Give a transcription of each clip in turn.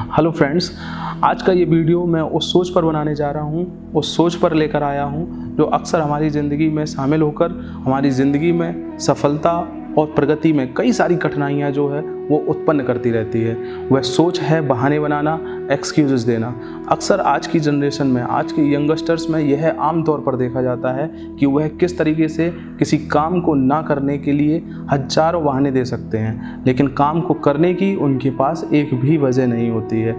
Hello friends, आज का ये वीडियो मैं उस सोच पर बनाने जा रहा हूँ, उस सोच पर लेकर आया हूँ जो अक्सर हमारी ज़िंदगी में शामिल होकर हमारी ज़िंदगी में सफलता और प्रगति में कई सारी कठिनाइयाँ जो है वो उत्पन्न करती रहती है। वह सोच है बहाने बनाना, एक्सक्यूज़ेस देना। अक्सर आज की जनरेशन में, आज के यंगस्टर्स में यह आम तौर पर देखा जाता है कि वह किस तरीके से किसी काम को ना करने के लिए हज़ारों बहाने दे सकते हैं, लेकिन काम को करने की उनके पास एक भी वजह नहीं होती है।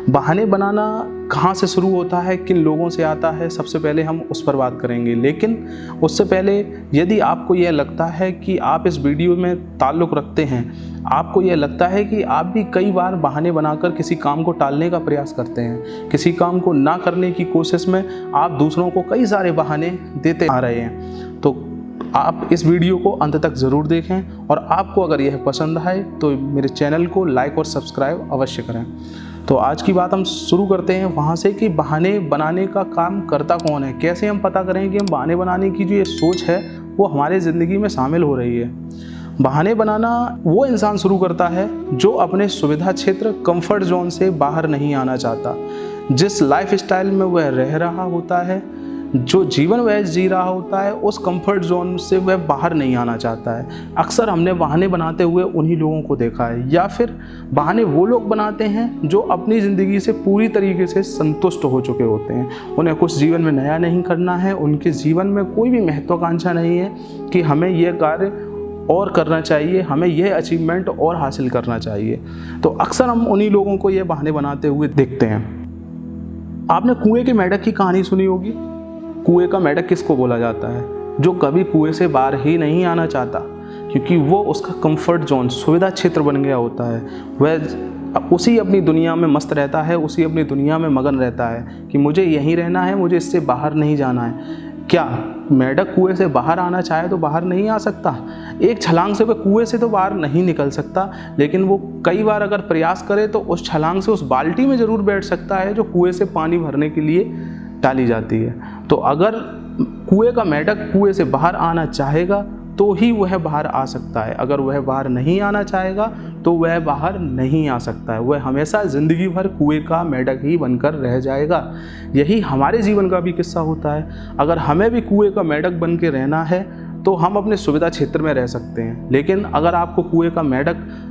बहाने बनाना कहाँ से शुरू होता है, किन लोगों से आता है, सबसे पहले हम उस पर बात करेंगे। लेकिन उससे पहले यदि आपको यह लगता है कि आप इस वीडियो में ताल्लुक़ रखते हैं, आपको यह लगता है कि आप भी कई बार बहाने बनाकर किसी काम को टालने का प्रयास करते हैं, किसी काम को ना करने की कोशिश में आप दूसरों को कई सारे बहाने देते आ रहे हैं, तो आप इस वीडियो को अंत तक ज़रूर देखें और आपको अगर यह पसंद आए तो मेरे चैनल को लाइक और सब्सक्राइब अवश्य करें। तो आज की बात हम शुरू करते हैं वहाँ से कि बहाने बनाने का काम करता कौन है। कैसे हम पता करें कि हम बहाने बनाने की जो ये सोच है वो हमारे ज़िंदगी में शामिल हो रही है। बहाने बनाना वो इंसान शुरू करता है जो अपने सुविधा क्षेत्र, कंफर्ट जोन से बाहर नहीं आना चाहता। जिस लाइफ स्टाइल में वह रह रहा होता है, जो जीवन वह जी रहा होता है, उस कंफर्ट जोन से वह बाहर नहीं आना चाहता है। अक्सर हमने बहाने बनाते हुए उन्हीं लोगों को देखा है, या फिर बहाने वो लोग बनाते हैं जो अपनी ज़िंदगी से पूरी तरीके से संतुष्ट हो चुके होते हैं। उन्हें कुछ जीवन में नया नहीं करना है, उनके जीवन में कोई भी महत्वाकांक्षा नहीं है कि हमें यह कार्य और करना चाहिए, हमें यह अचीवमेंट और हासिल करना चाहिए। तो अक्सर हम उन्हीं लोगों को ये बहाने बनाते हुए देखते हैं। आपने कुएं के मेंढक की कहानी सुनी होगी। कुएं का मेंढक किसको बोला जाता है? जो कभी कुएं से बाहर ही नहीं आना चाहता, क्योंकि वो उसका कंफर्ट जोन, सुविधा क्षेत्र बन गया होता है। वह उसी अपनी दुनिया में मस्त रहता है, उसी अपनी दुनिया में मगन रहता है कि मुझे यहीं रहना है, मुझे इससे बाहर नहीं जाना है। क्या मेंढक कुएं से बाहर आना चाहे तो बाहर नहीं आ सकता? एक छलांग से वह कुएं से तो बाहर नहीं निकल सकता, लेकिन वो कई बार अगर प्रयास करे तो उस छलांग से उस बाल्टी में ज़रूर बैठ सकता है जो कुएं से पानी भरने के लिए डाली जाती है। तो अगर कुएं का मेंढक कुएं से बाहर आना चाहेगा तो ही वह बाहर आ सकता है। अगर वह बाहर नहीं आना चाहेगा तो वह बाहर नहीं आ सकता है। वह हमेशा ज़िंदगी भर कुएं का मेंढक ही बनकर रह जाएगा। यही हमारे जीवन का भी किस्सा होता है। अगर हमें भी कुएं का मेंढक बन के रहना है तो हम अपने सुविधा क्षेत्र में रह सकते हैं, लेकिन अगर आपको कुएं का मेंढक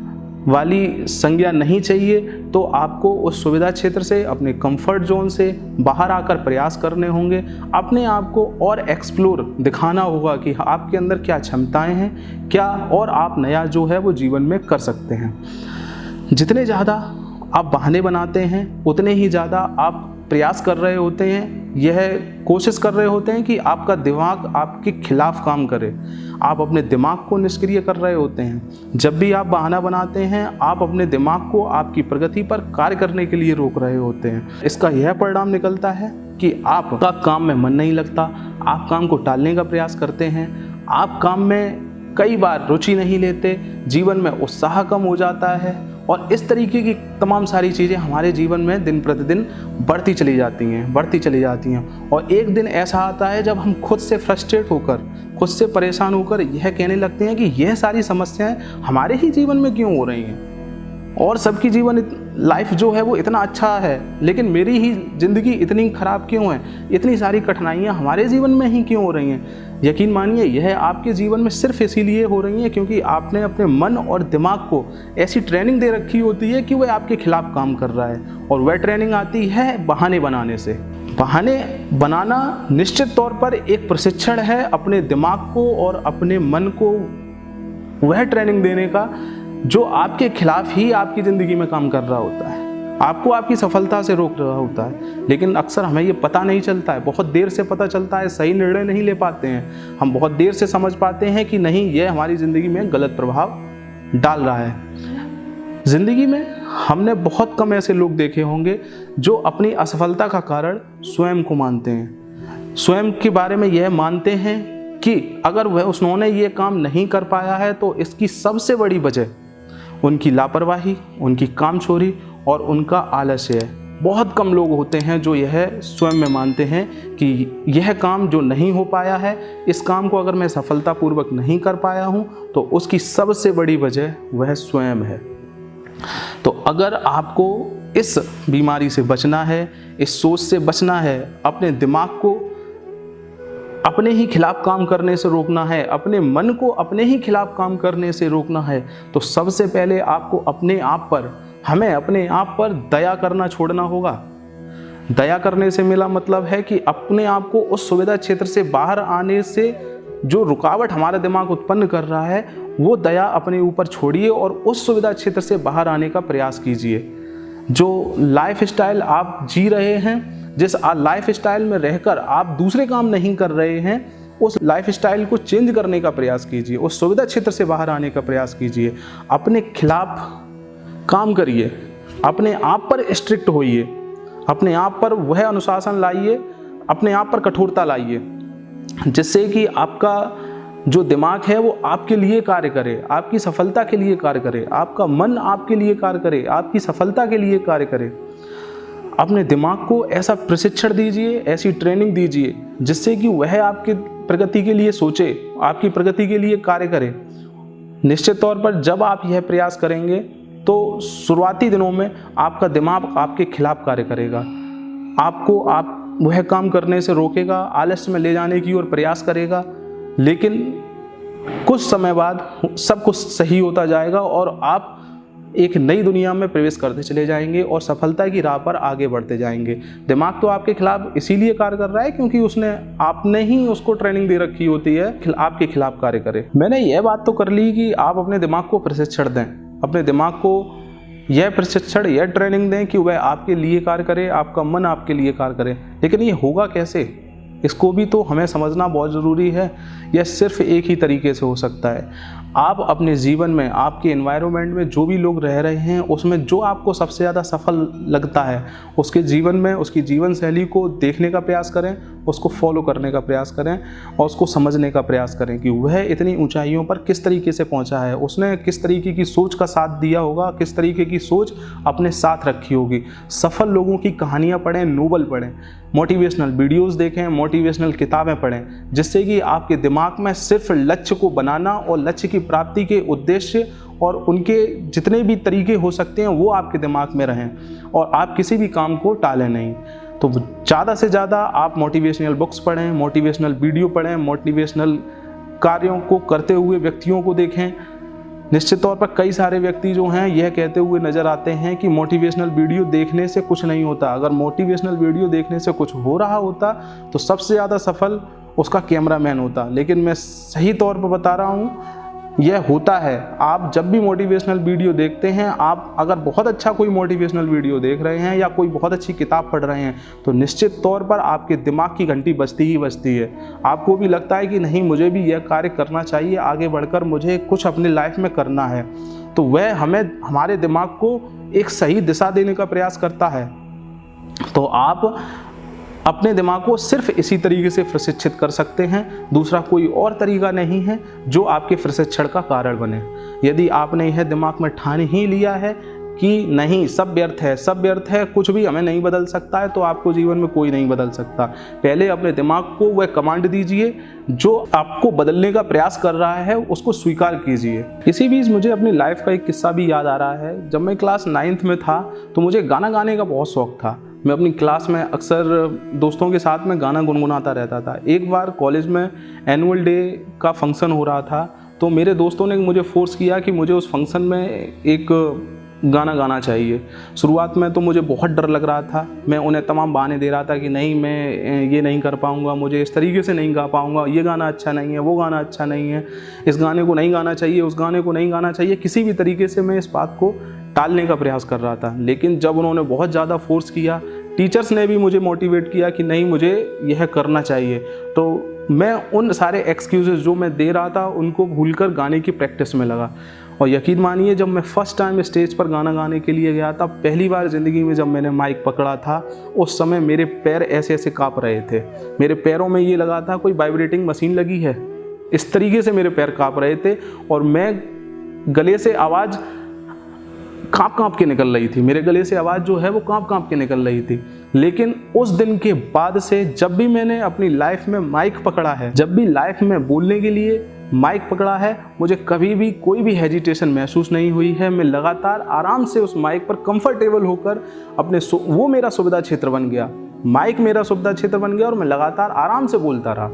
वाली संज्ञा नहीं चाहिए तो आपको उस सुविधा क्षेत्र से, अपने कंफर्ट जोन से बाहर आकर प्रयास करने होंगे। अपने आप को और एक्सप्लोर दिखाना होगा कि आपके अंदर क्या क्षमताएं हैं, क्या और आप नया जो है वो जीवन में कर सकते हैं। जितने ज़्यादा आप बहाने बनाते हैं उतने ही ज़्यादा आप प्रयास कर रहे होते हैं, यह कोशिश कर रहे होते हैं कि आपका दिमाग आपके खिलाफ काम करे। आप अपने दिमाग को निष्क्रिय कर रहे होते हैं। जब भी आप बहाना बनाते हैं, आप अपने दिमाग को आपकी प्रगति पर कार्य करने के लिए रोक रहे होते हैं। इसका यह परिणाम निकलता है कि आपका काम में मन नहीं लगता, आप काम को टालने का प्रयास करते हैं, आप काम में कई बार रुचि नहीं लेते, जीवन में उत्साह कम हो जाता है और इस तरीके की तमाम सारी चीज़ें हमारे जीवन में दिन प्रतिदिन बढ़ती चली जाती हैं। और एक दिन ऐसा आता है जब हम खुद से फ्रस्ट्रेट होकर, खुद से परेशान होकर यह कहने लगते हैं कि यह सारी समस्याएं हमारे ही जीवन में क्यों हो रही हैं, और सबकी जीवन लाइफ जो है वो इतना अच्छा है, लेकिन मेरी ही ज़िंदगी इतनी ख़राब क्यों है, इतनी सारी कठिनाइयाँ हमारे जीवन में ही क्यों हो रही हैं। यकीन मानिए यह आपके जीवन में सिर्फ इसीलिए हो रही हैं क्योंकि आपने अपने मन और दिमाग को ऐसी ट्रेनिंग दे रखी होती है कि वह आपके खिलाफ काम कर रहा है, और वह ट्रेनिंग आती है बहाने बनाने से। बहाने बनाना निश्चित तौर पर एक प्रशिक्षण है अपने दिमाग को और अपने मन को वह ट्रेनिंग देने का जो आपके खिलाफ ही आपकी ज़िंदगी में काम कर रहा होता है, आपको आपकी सफलता से रोक रहा होता है। लेकिन अक्सर हमें ये पता नहीं चलता है, बहुत देर से पता चलता है, सही निर्णय नहीं ले पाते हैं। हम बहुत देर से समझ पाते हैं कि नहीं, यह हमारी ज़िंदगी में गलत प्रभाव डाल रहा है। ज़िंदगी में हमने बहुत कम ऐसे लोग देखे होंगे जो अपनी असफलता का कारण स्वयं को मानते हैं, स्वयं के बारे में यह मानते हैं कि अगर उन्होंने ये काम नहीं कर पाया है तो इसकी सबसे बड़ी वजह उनकी लापरवाही, उनकी कामचोरी और उनका आलस्य है। बहुत कम लोग होते हैं जो यह स्वयं में मानते हैं कि यह काम जो नहीं हो पाया है, इस काम को अगर मैं सफलतापूर्वक नहीं कर पाया हूँ तो उसकी सबसे बड़ी वजह वह स्वयं है। तो अगर आपको इस बीमारी से बचना है, इस सोच से बचना है, अपने दिमाग को अपने ही खिलाफ काम करने से रोकना है, अपने मन को अपने ही खिलाफ काम करने से रोकना है, तो सबसे पहले आपको हमें अपने आप पर दया करना छोड़ना होगा। दया करने से मेरा मतलब है कि अपने आप को उस सुविधा क्षेत्र से बाहर आने से जो रुकावट हमारा दिमाग उत्पन्न कर रहा है, वो दया अपने ऊपर छोड़िए और उस सुविधा क्षेत्र से बाहर आने का प्रयास कीजिए। जो लाइफ स्टाइल आप जी रहे हैं, जिस लाइफ स्टाइल में रहकर आप दूसरे काम नहीं कर रहे हैं, उस लाइफ स्टाइल को चेंज करने का प्रयास कीजिए, उस सुविधा क्षेत्र से बाहर आने का प्रयास कीजिए। अपने खिलाफ काम करिए, अपने आप पर स्ट्रिक्ट होइए, अपने आप पर वह अनुशासन लाइए, अपने आप पर कठोरता लाइए, जिससे कि आपका जो दिमाग है वो आपके लिए कार्य करे, आपकी सफलता के लिए कार्य करे, आपका मन आपके लिए कार्य करे, आपकी सफलता के लिए कार्य करे। अपने दिमाग को ऐसा प्रशिक्षण दीजिए, ऐसी ट्रेनिंग दीजिए, जिससे कि वह आपकी प्रगति के लिए सोचे, आपकी प्रगति के लिए कार्य करे। निश्चित तौर पर जब आप यह प्रयास करेंगे तो शुरुआती दिनों में आपका दिमाग आपके खिलाफ कार्य करेगा, आप वह काम करने से रोकेगा, आलस्य में ले जाने की ओर प्रयास करेगा, लेकिन कुछ समय बाद सब कुछ सही होता जाएगा और आप एक नई दुनिया में प्रवेश करते चले जाएंगे और सफलता की राह पर आगे बढ़ते जाएंगे। दिमाग तो आपके खिलाफ इसीलिए कार्य कर रहा है क्योंकि आपने ही उसको ट्रेनिंग दे रखी होती है आपके खिलाफ कार्य करे। मैंने यह बात तो कर ली कि आप अपने दिमाग को प्रशिक्षण दें, अपने दिमाग को यह प्रशिक्षण, यह ट्रेनिंग दें कि वह आपके लिए कार्य करे, आपका मन आपके लिए कार्य करे। लेकिन ये होगा कैसे, इसको भी तो हमें समझना बहुत ज़रूरी है। यह सिर्फ एक ही तरीके से हो सकता है। आप अपने जीवन में, आपके एनवायरनमेंट में जो भी लोग रह रहे हैं, उसमें जो आपको सबसे ज़्यादा सफल लगता है, उसके जीवन में, उसकी जीवन शैली को देखने का प्रयास करें, उसको फॉलो करने का प्रयास करें और उसको समझने का प्रयास करें कि वह इतनी ऊंचाइयों पर किस तरीके से पहुंचा है, उसने किस तरीके की सोच का साथ दिया होगा, किस तरीके की सोच अपने साथ रखी होगी। सफल लोगों की कहानियाँ पढ़ें, नोवेल पढ़ें, मोटिवेशनल वीडियोस देखें, मोटिवेशनल किताबें पढ़ें, जिससे कि आपके दिमाग में सिर्फ लक्ष्य को बनाना और लक्ष्य की प्राप्ति के उद्देश्य और उनके जितने भी तरीके हो सकते हैं वो आपके दिमाग में रहें और आप किसी भी काम को टालें नहीं। तो ज़्यादा से ज़्यादा आप मोटिवेशनल बुक्स पढ़ें, मोटिवेशनल वीडियो पढ़ें, मोटिवेशनल कार्यों को करते हुए व्यक्तियों को देखें। निश्चित तौर पर कई सारे व्यक्ति जो हैं यह कहते हुए नज़र आते हैं कि मोटिवेशनल वीडियो देखने से कुछ नहीं होता। अगर मोटिवेशनल वीडियो देखने से कुछ हो रहा होता तो सबसे ज़्यादा सफल उसका कैमरामैन होता। लेकिन मैं सही तौर पर बता रहा हूँ, यह होता है। आप जब भी मोटिवेशनल वीडियो देखते हैं, आप अगर बहुत अच्छा कोई मोटिवेशनल वीडियो देख रहे हैं या कोई बहुत अच्छी किताब पढ़ रहे हैं, तो निश्चित तौर पर आपके दिमाग की घंटी बजती ही बजती है। आपको भी लगता है कि नहीं, मुझे भी यह कार्य करना चाहिए, आगे बढ़कर मुझे कुछ अपनी लाइफ में करना है। तो वह हमारे दिमाग को एक सही दिशा देने का प्रयास करता है। तो आप अपने दिमाग को सिर्फ इसी तरीके से प्रशिक्षित कर सकते हैं, दूसरा कोई और तरीका नहीं है जो आपके प्रशिक्षण का कारण बने। यदि आपने यह दिमाग में ठान ही लिया है कि नहीं, सब व्यर्थ है, सब व्यर्थ है, कुछ भी हमें नहीं बदल सकता है, तो आपको जीवन में कोई नहीं बदल सकता। पहले अपने दिमाग को वह कमांड दीजिए जो आपको बदलने का प्रयास कर रहा है, उसको स्वीकार कीजिए। इसी बीच मुझे अपनी लाइफ का एक किस्सा भी याद आ रहा है। जब मैं क्लास 9th में था तो मुझे गाना गाने का बहुत शौक था। मैं अपनी क्लास में अक्सर दोस्तों के साथ में गाना गुनगुनाता रहता था। एक बार कॉलेज में एनुअल डे का फंक्शन हो रहा था, तो मेरे दोस्तों ने मुझे फोर्स किया कि मुझे उस फंक्शन में एक गाना गाना चाहिए। शुरुआत में तो मुझे बहुत डर लग रहा था। मैं उन्हें तमाम बहाने दे रहा था कि नहीं, मैं ये नहीं कर पाऊँगा, मुझे इस तरीके से नहीं गा पाऊँगा, ये गाना अच्छा नहीं है, वो गाना अच्छा नहीं है, इस गाने को नहीं गाना चाहिए, उस गाने को नहीं गाना चाहिए। किसी भी तरीके से मैं इस बात को टालने का प्रयास कर रहा था। लेकिन जब उन्होंने बहुत ज़्यादा फोर्स किया, टीचर्स ने भी मुझे मोटिवेट किया कि नहीं, मुझे यह करना चाहिए, तो मैं उन सारे एक्सक्यूज़ेस जो मैं दे रहा था उनको भूलकर गाने की प्रैक्टिस में लगा। और यकीन मानिए, जब मैं फर्स्ट टाइम स्टेज पर गाना गाने के लिए गया था, पहली बार ज़िंदगी में जब मैंने माइक पकड़ा था, उस समय मेरे पैर ऐसे ऐसे काँप रहे थे। मेरे पैरों में ये लगा था कोई वाइब्रेटिंग मशीन लगी है, इस तरीके से मेरे पैर काँप रहे थे और मैं गले से आवाज़ काँप काँप के निकल रही थी, मेरे गले से आवाज़ जो है वो काँप काँप के निकल रही थी। लेकिन उस दिन के बाद से जब भी मैंने अपनी लाइफ में माइक पकड़ा है, जब भी लाइफ में बोलने के लिए माइक पकड़ा है, मुझे कभी भी कोई भी हेजिटेशन महसूस नहीं हुई है। मैं लगातार आराम से उस माइक पर कंफर्टेबल होकर वो मेरा सुविधा क्षेत्र बन गया, माइक मेरा सुविधा क्षेत्र बन गया और मैं लगातार आराम से बोलता रहा।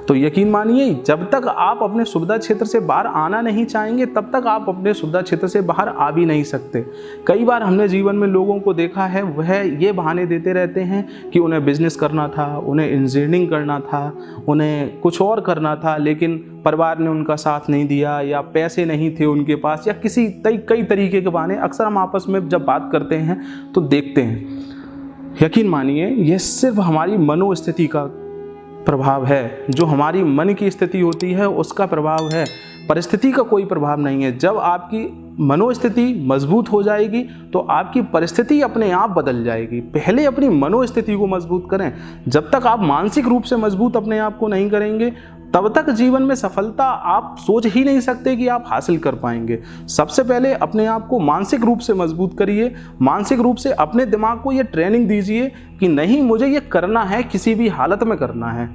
तो यकीन मानिए, जब तक आप अपने सुविधा क्षेत्र से बाहर आना नहीं चाहेंगे तब तक आप अपने सुविधा क्षेत्र से बाहर आ भी नहीं सकते। कई बार हमने जीवन में लोगों को देखा है, वह ये बहाने देते रहते हैं कि उन्हें बिजनेस करना था, उन्हें इंजीनियरिंग करना था, उन्हें कुछ और करना था, लेकिन परिवार ने उनका साथ नहीं दिया या पैसे नहीं थे उनके पास या कई तरीके के बहाने अक्सर हम आपस में जब बात करते हैं तो देखते हैं। यकीन मानिए, यह सिर्फ हमारी मनोस्थिति का प्रभाव है। जो हमारी मन की स्थिति होती है उसका प्रभाव है, परिस्थिति का कोई प्रभाव नहीं है। जब आपकी मनोस्थिति मजबूत हो जाएगी तो आपकी परिस्थिति अपने आप बदल जाएगी। पहले अपनी मनोस्थिति को मजबूत करें। जब तक आप मानसिक रूप से मजबूत अपने आप को नहीं करेंगे तब तक जीवन में सफलता आप सोच ही नहीं सकते कि आप हासिल कर पाएंगे। सबसे पहले अपने आप को मानसिक रूप से मजबूत करिए। मानसिक रूप से अपने दिमाग को ये ट्रेनिंग दीजिए कि नहीं, मुझे ये करना है, किसी भी हालत में करना है।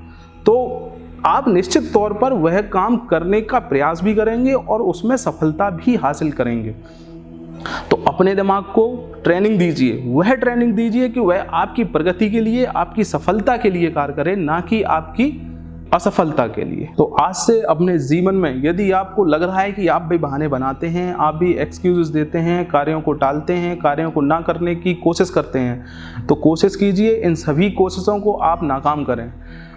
तो आप निश्चित तौर पर वह काम करने का प्रयास भी करेंगे और उसमें सफलता भी हासिल करेंगे। तो अपने दिमाग को ट्रेनिंग दीजिए, वह ट्रेनिंग दीजिए कि वह आपकी प्रगति के लिए, आपकी सफलता के लिए कार्य करे, ना कि आपकी असफलता के लिए। तो आज से अपने जीवन में यदि आपको लग रहा है कि आप भी बहाने बनाते हैं, आप भी एक्सक्यूजेस देते हैं, कार्यों को टालते हैं, कार्यों को ना करने की कोशिश करते हैं, तो कोशिश कीजिए इन सभी कोशिशों को आप नाकाम करें।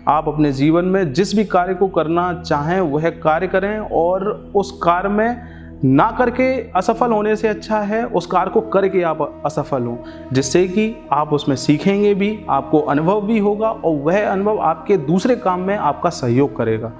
आप अपने जीवन में जिस भी कार्य को करना चाहें वह कार्य करें और उस कार्य में ना करके असफल होने से अच्छा है उस कार्य को करके आप असफल हों, जिससे कि आप उसमें सीखेंगे भी, आपको अनुभव भी होगा और वह अनुभव आपके दूसरे काम में आपका सहयोग करेगा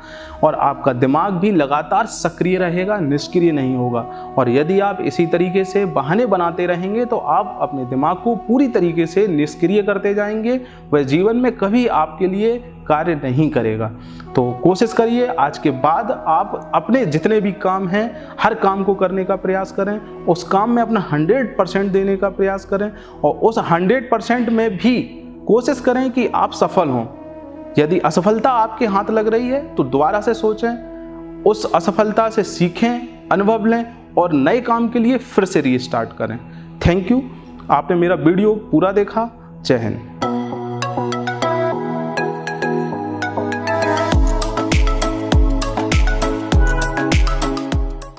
और आपका दिमाग भी लगातार सक्रिय रहेगा, निष्क्रिय नहीं होगा। और यदि आप इसी तरीके से बहाने बनाते रहेंगे तो आप अपने दिमाग को पूरी तरीके से निष्क्रिय करते जाएंगे, वह जीवन में कभी आपके लिए कार्य नहीं करेगा। तो कोशिश करिए, आज के बाद आप अपने जितने भी काम हैं हर काम को करने का प्रयास करें, उस काम में अपना 100% देने का प्रयास करें और उस 100% में भी कोशिश करें कि आप सफल हों। यदि असफलता आपके हाथ लग रही है तो दोबारा से सोचें, उस असफलता से सीखें, अनुभव लें और नए काम के लिए फिर से रीस्टार्ट करें। थैंक यू, आपने मेरा वीडियो पूरा देखा। जय हिंद।